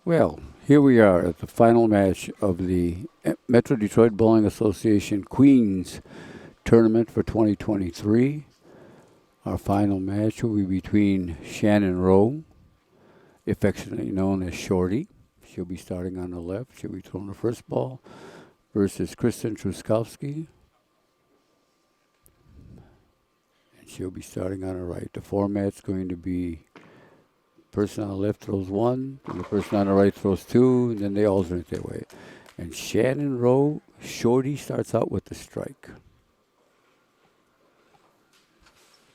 Well, here we are at the final match of the Metro Detroit Bowling Association Queens tournament for 2023. Our final match will be between Shannon Rowe, affectionately known as Shorty. She'll be starting on the left. She'll be throwing the first ball versus Kristin Truszkowski. And she'll be starting on the right. The format's going to be person on the left throws one, and the person on the right throws two, and then they alternate their way. And Shannon Rowe, Shorty starts out with the strike.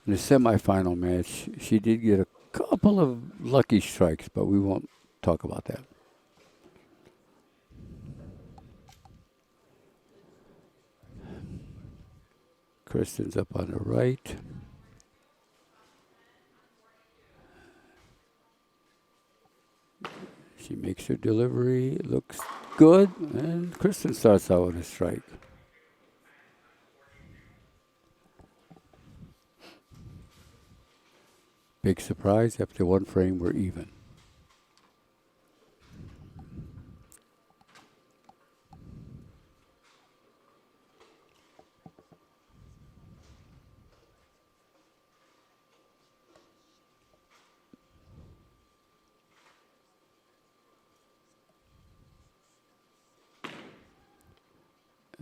In the semifinal match, she did get a couple of lucky strikes, but we won't talk about that. Kristin's up on the right. She makes her delivery, looks good, and Kristin starts out with a strike. Big surprise, after one frame, we're even.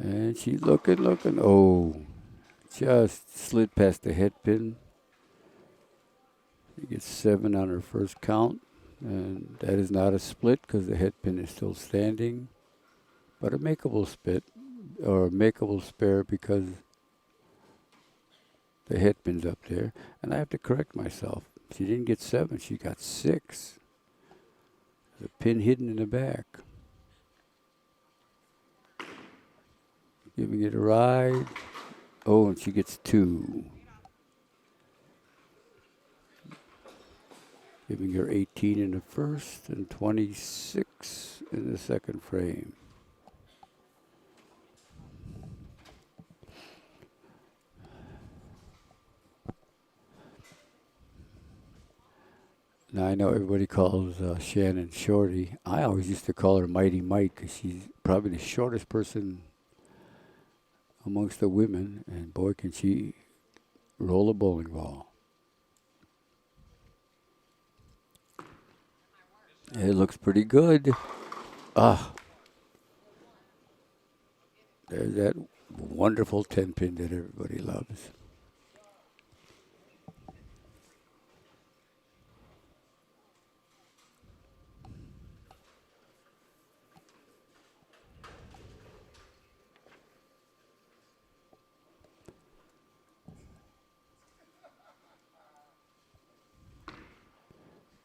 And she's looking. Oh, just slid past the head pin. She gets 7 on her first count. And that is not a split because the head pin is still standing. But a makeable split, or a makeable spare because the head pin's up there. And I have to correct myself. She didn't get 7, she got 6. The pin hidden in the back. Giving it a ride. Oh, and she gets 2. Giving her 18 in the first and 26 in the second frame. Now, I know everybody calls Shannon Shorty. I always used to call her Mighty Mike because she's probably the shortest person amongst the women, and boy, can she roll a bowling ball. It looks pretty good. There's that wonderful 10 pin that everybody loves.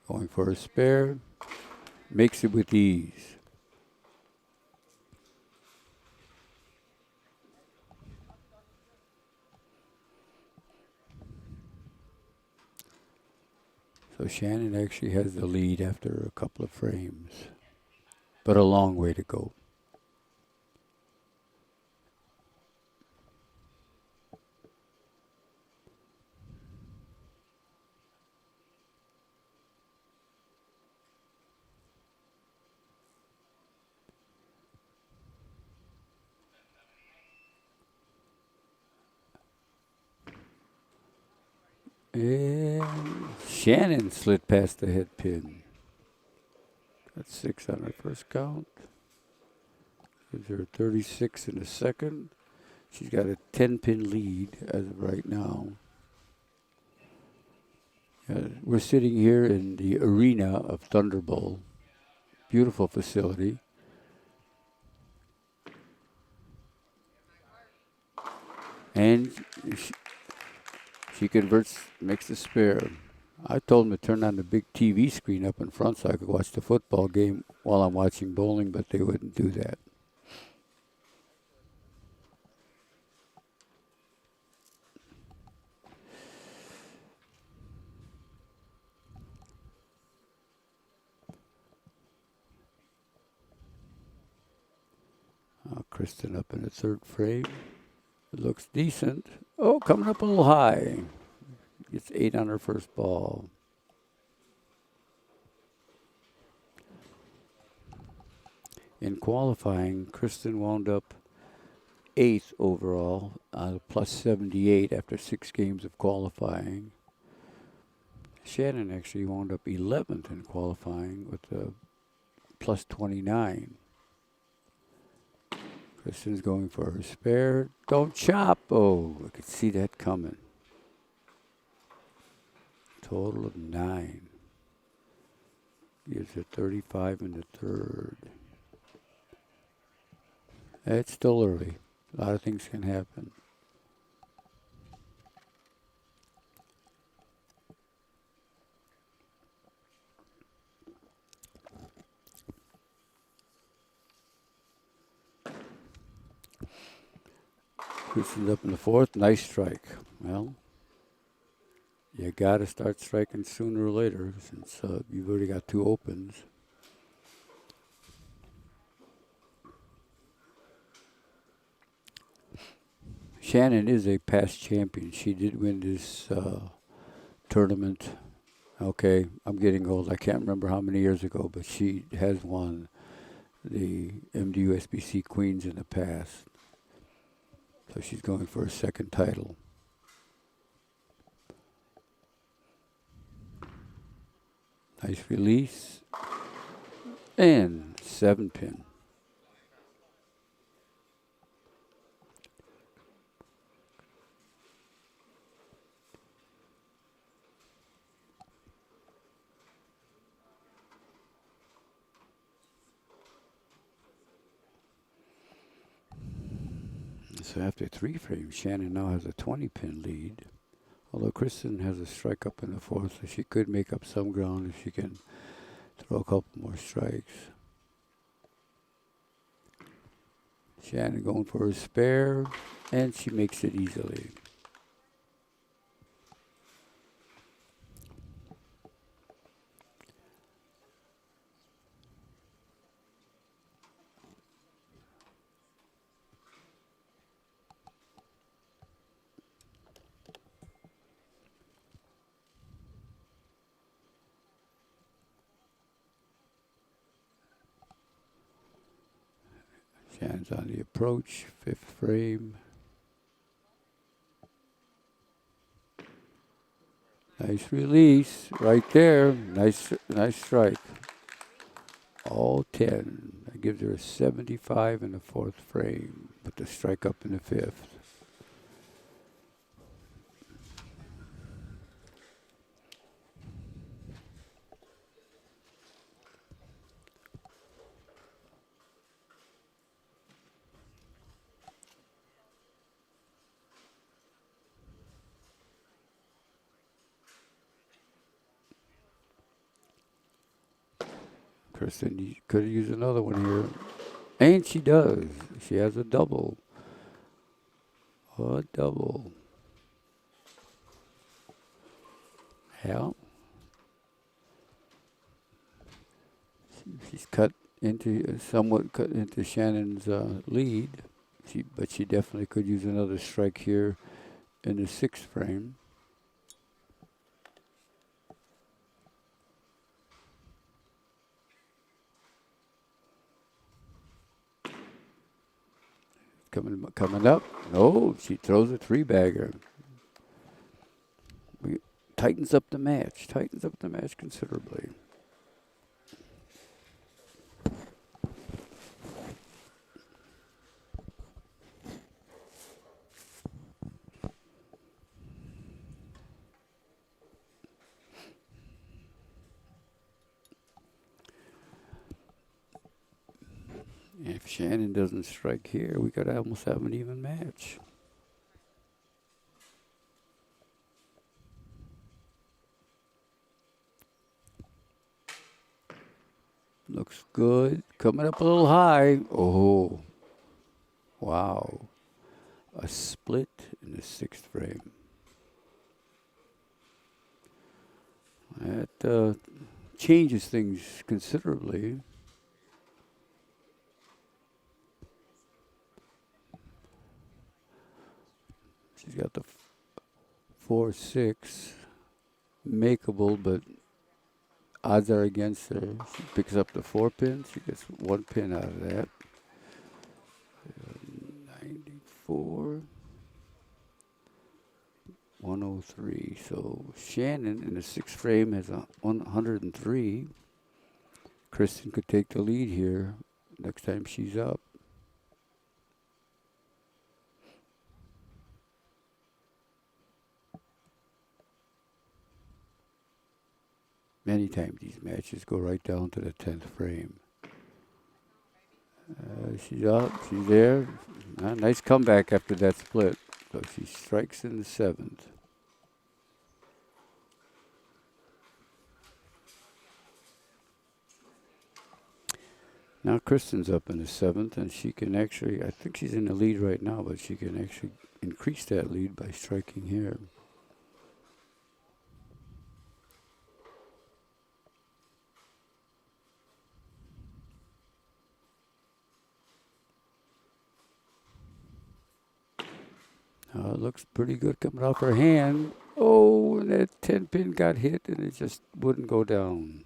Going for a spare. Makes it with ease. So Shannon actually has the lead after a couple of frames, but a long way to go. And Shannon slid past the head pin. Got 6 on her first count. Gives her 36 in the second. She's got a 10-pin lead as of right now. We're sitting here in the arena of Thunderbolt. Beautiful facility. And she converts, makes the spare. I told them to turn on the big TV screen up in front so I could watch the football game while I'm watching bowling, but they wouldn't do that. Kristin up in the third frame. It looks decent. Oh, coming up a little high. Gets 8 on her first ball. In qualifying, Kristin wound up 8th overall, plus 78 after 6 games of qualifying. Shannon actually wound up 11th in qualifying with a plus 29. Kristin's going for her spare. Don't chop. Oh, I could see that coming. Total of 9. Gives her 35 in the third. It's still early. A lot of things can happen. Kristin's up in the fourth. Nice strike. Well, you got to start striking sooner or later since you've already got 2 opens. Shannon is a past champion. She did win this tournament. Okay, I'm getting old. I can't remember how many years ago, but she has won the MDUSBC Queens in the past. So she's going for a second title. Nice release. And 7-pin. So after 3 frames, Shannon now has a 20-pin lead. Although Kristin has a strike up in the fourth, so she could make up some ground if she can throw a couple more strikes. Shannon going for her spare, and she makes it easily. Shannon's on the approach, 5th frame. Nice release right there. Nice strike. All 10. That gives her a 75 in the 4th frame, with the strike up in the 5th. Kristin could use another one here. And she does. She has a double. A double. Yeah. She's somewhat cut into Shannon's lead. But she definitely could use another strike here in the 6th frame. Coming up. No, she throws a 3-bagger. Tightens up the match. Tightens up the match considerably. If Shannon doesn't strike here, we could almost have an even match. Looks good. Coming up a little high. Oh, wow. A split in the 6th frame. That changes things considerably. She's got the 4-6 makeable, but odds are against her. She picks up the 4 pin. She gets 1 pin out of that. 94. 103. So Shannon in the 6th frame has a 103. Kristin could take the lead here next time she's up. Many times these matches go right down to the 10th frame. She's up. She's there. Nice comeback after that split. So she strikes in the 7th. Now Kristin's up in the 7th, and she can actually, I think she's in the lead right now, but she can actually increase that lead by striking here. It looks pretty good coming off her hand. Oh, and that 10 pin got hit, and it just wouldn't go down.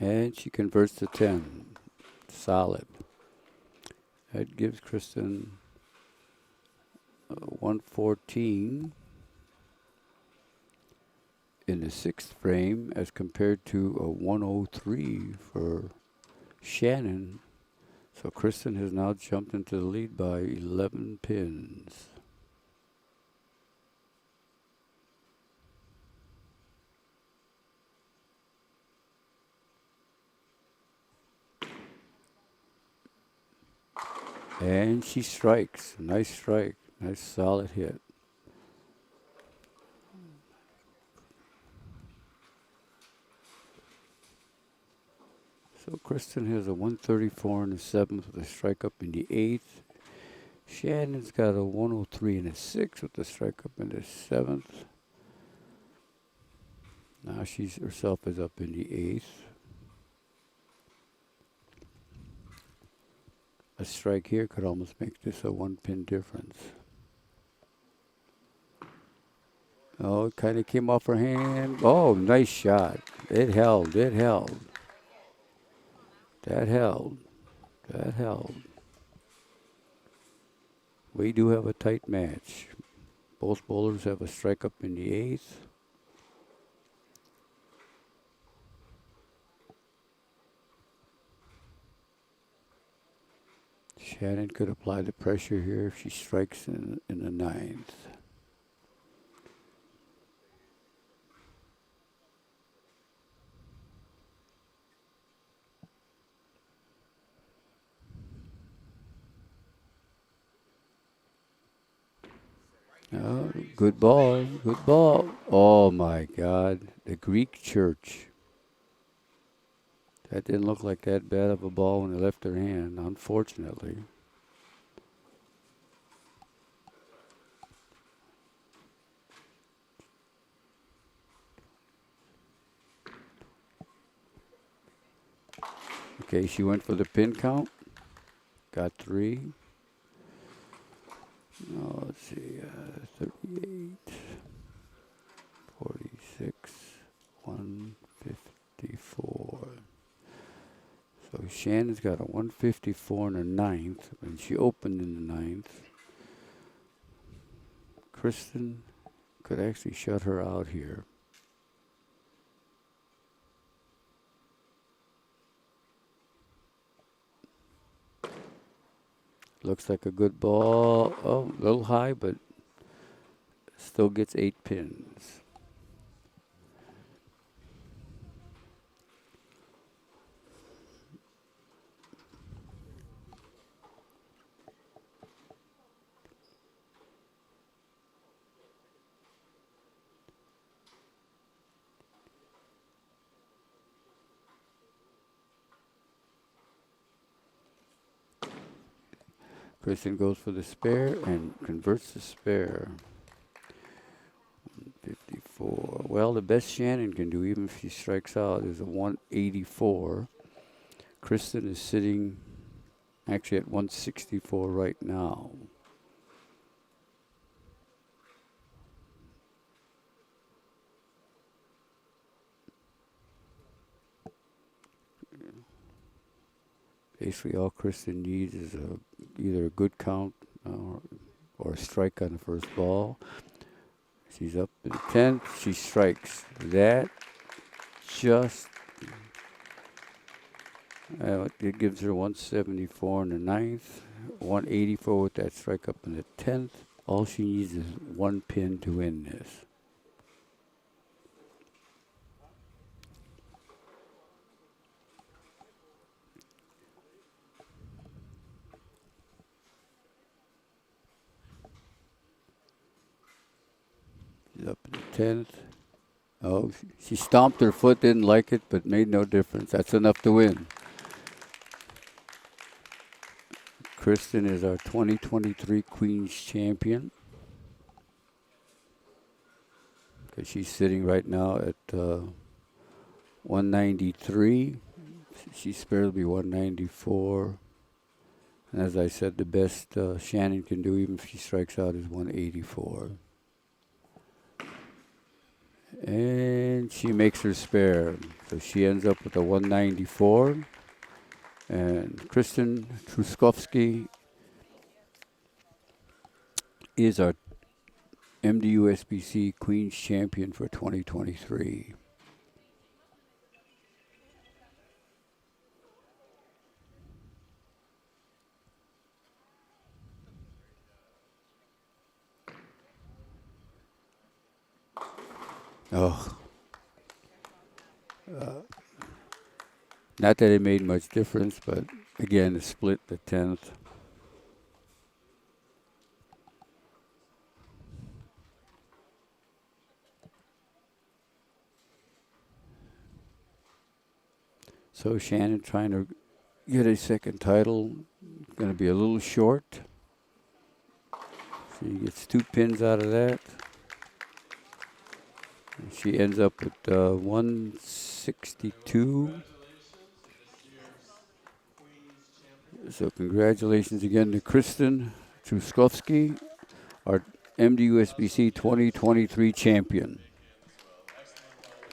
And she converts to 10. Solid. That gives Kristin 114 in the 6th frame as compared to a 103 for Shannon. So Kristin has now jumped into the lead by 11 pins. And she strikes. Nice strike. Nice solid hit. So Kristin has a 134 in the 7th with a strike up in the 8th. Shannon's got a 103 in the 6th with a strike up in the 7th. Now she herself is up in the 8th. A strike here could almost make this a 1 pin difference. Oh, it kind of came off her hand. Oh, nice shot. It held. It held. That held. That held. We do have a tight match. Both bowlers have a strike up in the 8th. Shannon could apply the pressure here if she strikes in the 9th. Oh, good ball, good ball. Oh my God, the Greek church. That didn't look like that bad of a ball when they left their hand, unfortunately. Okay, she went for the pin count. Got 3. Oh, let's see, 38, 46, 154. So Shannon's got a 154 in the 9th, and she opened in the 9th. Kristin could actually shut her out here. Looks like a good ball. Oh, a little high, but still gets 8 pins. Kristin goes for the spare and converts the spare. 54. Well, the best Shannon can do, even if she strikes out, is a 184. Kristin is sitting actually at 164 right now. Basically, all Kristin needs is either a good count or a strike on the first ball. She's up in the 10th. She strikes. That just it gives her 174 in the 9th, 184 with that strike up in the 10th. All she needs is one pin to win this. She's up in the 10th. Oh, she stomped her foot, didn't like it, but made no difference. That's enough to win. Kristin is our 2023 Queens champion. Because she's sitting right now at 193. She's spared to be 194. And as I said, the best Shannon can do, even if she strikes out, is 184. And she makes her spare. So she ends up with a 194. And Kristin Truszkowski is our MDUSBC Queens champion for 2023. Oh. Not that it made much difference, but again, the split the 10th. So Shannon trying to get a second title, going to be a little short. She gets 2 pins out of that. And she ends up with 162. So congratulations again to Kristin Truszkowski, our MDUSBC 2023 champion.